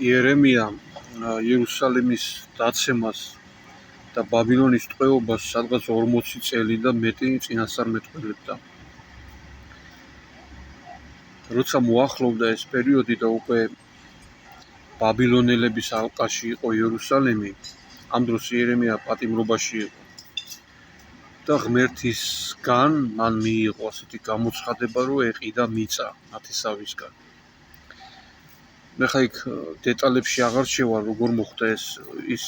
იერემია იერუსალიმის დაცემას და ბაბილონის ტყვეობას სადღაც 40 წელი და მეტი წინასწარმეტყველებდა. როცა მოახლოვდა ეს პერიოდი და უკვე ბაბილონელების ალყაში იყო იერუსალიმი, ამ დროს იერემია პატიმრობაში იყო და ღმერთისგან მან მიიღო ასეთი გამოცხადება, რომ ეყიდა მიწა ნათესავისგან. მე ხა იქ დეტალებში აღარ შევალ, როგორ მოხდა ის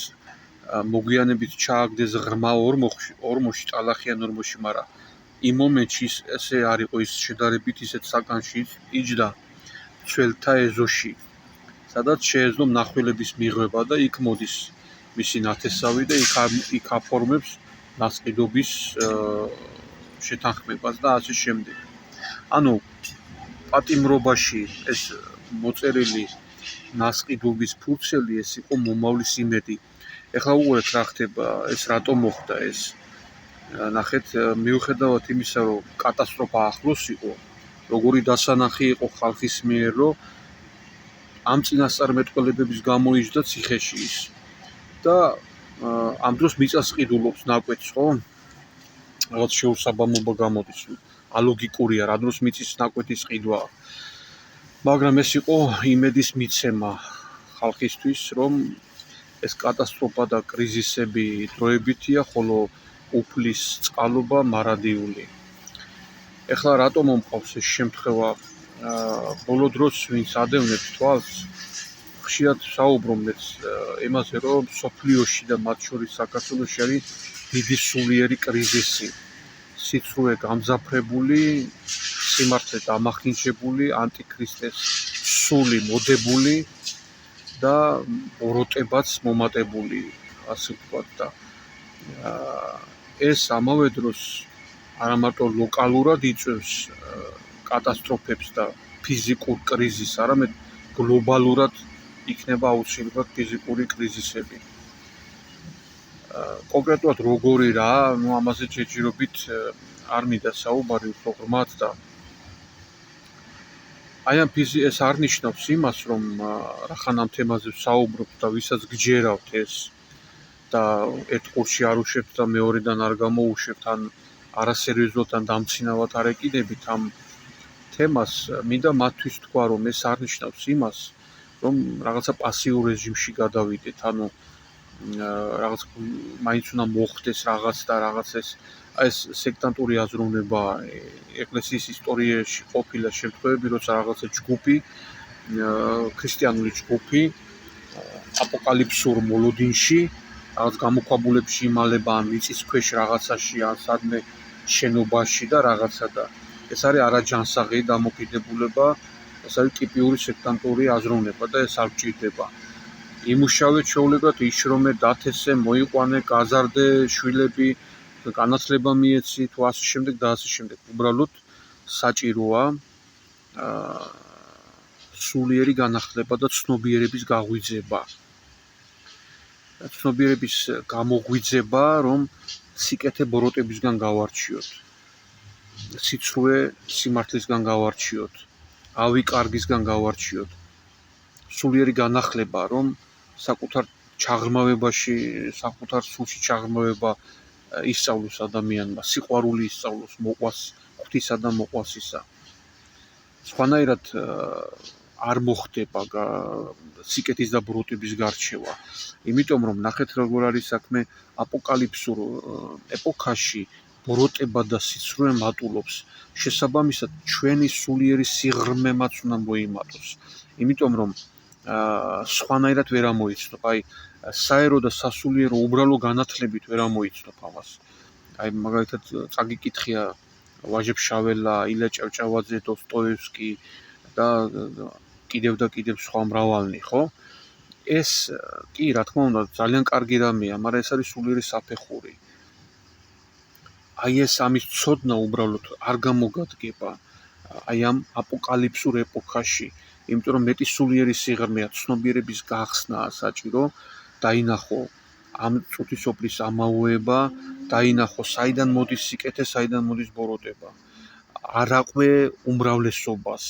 მოგვიანებით ჩააგდეს ღრმა ორმოში, ტალახიან ორმოში, მაგრამ იმ მომენტში ესე არ იყო ის შედარებით ისეთ საკანში იჯდა ცველთა ეზოში, სადაც შეეძლო მნახველების მიღება და იქ მოდის მისი ნათესავი და იქ აფორმებს ნასყიდობის შეთანხმებას და ასე შემდეგ. ანუ პატიმრობაში ეს მოწერილი ნასყიდობის ფურცელი ეს იყო მომავლის იმედი. ეხლა უყურეთ რა ხდება, ეს რატომ მოხდა ეს. ნახეთ, მიუხედავად იმისა, რომ კატასტროფა ახლოს იყო, როგორი დასანახი იყო ხალხის მიერ, რომ ამ წინასწარმეტყველებების გამო იჯდა ციხეში ის. და ამ დროს მიწას ყიდულობს ნაკვეთს, ხო? რაღაც შეუსაბამობა გამოდის. ალოგიკურია, რა დროს მიწის ნაკვეთის ყიდვა. მაგრამ ეს იყო იმედის მიცემა ხალხისთვის, რომ ეს კატასტროფა და კრიზისები დროებითია, ხოლო უფლის წყალობა მარადიული. ეხლა რატომ მომყავს ეს შემთხვევა? ბოლო დროს ვინც ადევნებს თვალს, ხშირად საუბრობთ იმაზე, რომ სოფლიოში და მათ შორის საქართველოში არის დიდი სულიერი კრიზისი. სიცრუე გამძაფრებული, სიმართლე დამახინჯებული, ანტიქრისტეს სული მოდებული და ბოროტებაც მომატებული, ასე ვთქვათ და ეს ამავე დროს არა მარტო ლოკალურად იწვევს კატასტროფებს და ფიზიკურ კრიზისს, არამედ გლობალურად იქნება აუცილებლად ფიზიკური კრიზისები. კონკრეტულად როგორი რა, ამაზე ჯერჯერობით არ მინდა საუბარი უფრო ღრმად და აი ამ ეს არ ნიშნავს იმას, რომ რახან ამ თემაზე ვსაუბრობთ და ვისაც გჯერავთ ეს და ერთ ყურში არ უშვებთ და მეორედან არ გამოუშვებთ, ან არასერიოზულად ან დამცინავად არ ეკიდებით ამ თემას, მინდა მათთვის თქვა, რომ ეს არ ნიშნავს იმას, რომ რაღაცა პასიურ რეჟიმში გადავიდეთ, ანუ რაღაც მაინც უნდა მოხდეს რაღაც და რაღაც ეს სექტანტური აზროვნებაა. ეკლესიის ისტორიაში ყოფილა შემთხვევები, როცა რაღაცა ჯგუფი, ქრისტიანული ჯგუფი აპოკალიფსურ მოლოდინში, რაღაც გამოქვაბულებში იმალება ან მიწის ქვეშ რაღაცაში, ან სადმე შენობაში და რაღაცა და ეს არის არაჯანსაღი დამოკიდებულება, ეს არის ტიპიური სექტანტური აზროვნება და ეს არ გჭირდება. იმუშავე ჩვეულებრივად იშრომე, დათესე, მოიყვანე, გაზარდე, შვილები, განათლება მიეცი, თუ ასე შემდეგ და ასე შემდეგ. უბრალოდ საჭიროა სულიერი განახლება და ცნობიერების გაღვიძება. ცნობიერების გამოღვიძება, რომ სიკეთე ბოროტებისგან გავარჩიოთ. სიცრუე სიმართლისგან გავარჩიოთ. ავი კარგისგან გავარჩიოთ. სულიერი განახლება, რომ საკუთარ ჩაღრმავებაში, საკუთარ სულში ჩაღრმავება ისწავლოს ადამიანმა, სიყვარული ისწავლოს, მოყვას ღვთისა და მოყვასისა. სხვანაირად არ მოხდება სიკეთის და ბოროტების გარჩევა. იმიტომ რომ ნახეთ როგორ არის საქმე აპოკალიფსურ ეპოქაში ბოროტება და სიცრუე მატულობს. შესაბამისად ჩვენი სულიერი სიღრმემაც უნდა მოიმატოს. იმიტომ რომ სხვანაირად ვერ ამოიცნობ, აი საერო და სასულიერო უბრალო განათლებით ვერ ამოიცნობ ამას. აი მაგალითად წაგიკითხია ვაჟებ შაველა, ილა ჭავჭავაძე, დოსტოევსკი და კიდევ და კიდევ სხვა მრავალნი, ხო? ეს კი, რა თქმა უნდა, ძალიან კარგი რამეა, მაგრამ ეს არის სულიერი საფეხური. აი ეს ამის ცოდნა უბრალოდ არ გამოგადგება აი ამ აპოკალიფსურ ეპოქაში, იმიტომ რომ მეტი სულიერი სიღრმეა, ცნობიერების გახსნაა საჭირო, დაინახო ამ წუთისოფლის ამაოება, დაინახო საიდან მოდის სიკეთე, საიდან მოდის ბოროტება. არ აყვე უმრავლესობას,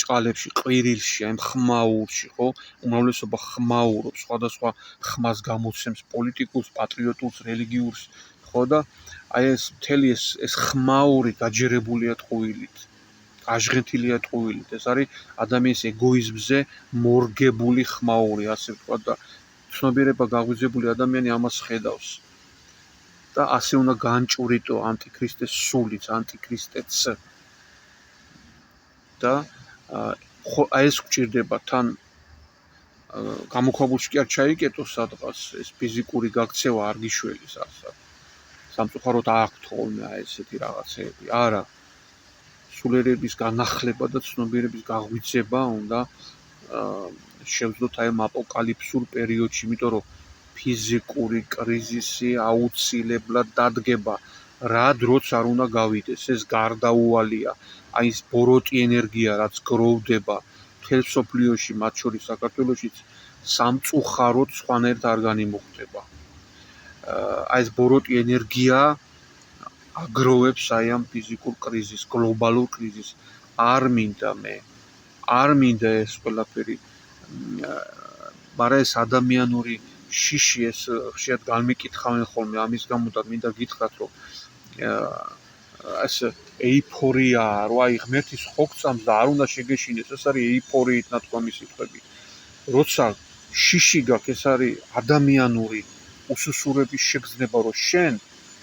ჭყალებში, ყვირილში, აი ხმაურში, ხო? უმრავლესობა ხმაურობს, სხვადასხვა ხმას გამოცემს პოლიტიკურს, პატრიოტულს, რელიგიურს, ხო და აი ეს მთელი ეს ხმაური გაჯერებულია ტყუილით. აჟღენთილია ტყუილით. ეს არის ადამიანის ეგოიზმზე მორგებული ხმაური, ასე ვთქვათ და ცნობიერება გაღვიძებული ადამიანი ამას ხედავს. და ასე უნდა განჭვრიტო ანტიქრისტეს სულიც, ანტიქრისტეც. და აი ეს გვჭირდება თან გამოქვაბულში კი არ ჩაიკეტოს სადღაც ეს ფიზიკური გაქცევა არ გიშველის ასე. სამწუხაროდ აქვთ ხოლმე აი ესეთი რაღაცეები. არა. სულიერების განახლება და ცნობიერების გაღვიძება უნდა შევძლოთ აი ამ აპოკალიფსურ პერიოდში, იმიტომ რომ ფიზიკური კრიზისი აუცილებლად დადგება. რა დროც არ უნდა გავიდეს, ეს გარდაუვალია. აი ეს ბოროტი ენერგია, რაც გროვდება მთელ მსოფლიოში, მათ შორის საქართველოშიც, სამწუხაროდ სხვანაირად არ განიმუხტება. აი ეს ბოროტი ენერგია აგროვებს აი ამ ფიზიკურ კრიზისს, გლობალურ კრიზისს. არ მინდა ეს ყველაფერი. მაგრამ ეს ადამიანური შიში ეს ხშირად განმიკითხავენ ხოლმე ამის გამო და მინდა გითხრათ რომ ეს ეიფორია რო აი ღმერთის ხოქწამს და არ უნდა შეგეშინდეს ეს არის ეიფორიით ნათქვამი სიტყვები როცა შიში გაქვს ეს არის ადამიანური უსუსურების შეგრძნება რომ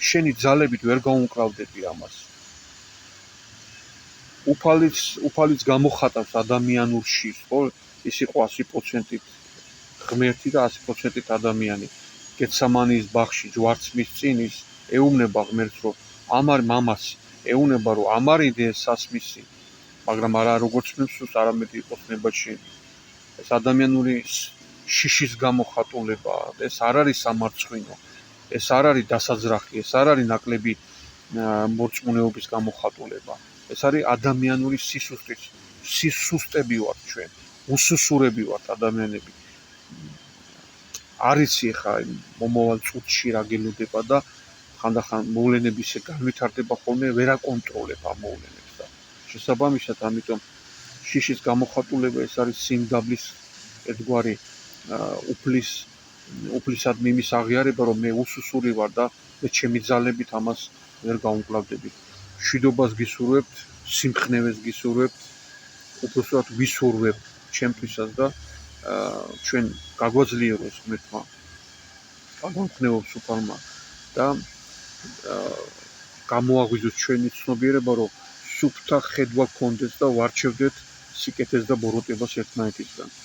შენი ძალებით ვერ გაუმკლავდები ამას უფალიც გამოხატავს ადამიანურ შიშს ხო ის იყო 100% ღმერთი და 100% ადამიანი გეცამანის ბაღში ჯვარცმის წინ ის ეუბნება ღმერთს რომ ამარ მამას ეუბნება რომ ამარიდე სასმისი მაგრამ არა როგორც მსურს არამედ იყოს ნებაში ეს ადამიანური შიშის გამოხატულება ეს არ არის სამარცხვინო ეს არ არის დასაძრახი ეს არ არის ნაკლები მორწმუნეობის გამოხატულება ეს არის ადამიანური სისუსტები ვართ ჩვენ უსუსურები ვართ ადამიანები არიცი ხა მომავალ წუთში რა გელოდება და ხანდახან მოვლენები ისე განვითარდება ხოლმე ვერ აკონტროლებ ამ მოვლენებს და შესაბამისად ამიტომ შიშის გამოხატულება ეს არის სიმდაბლის ერთგვარი უფლისადმი იმის აღიარება რომ მე უსუსური ვარ და მე ჩემი ძალებით ამას ვერ გავუმკლავდები მშვიდობას გისურვებთ სიმხნევეს გისურვებთ უпроსტად ვისურვებ ჩემთვისაც და ჩვენ გაგვაძლიეროს ღმერთმა გამონხნევობს უფალმა და გამოაღვიძოთ ჩვენი ცნობიერება რომ სუფთა ხედვა გქონდეს და ვარჩევდეთ სიკეთეს და ბოროტებას ერთმანეთისგან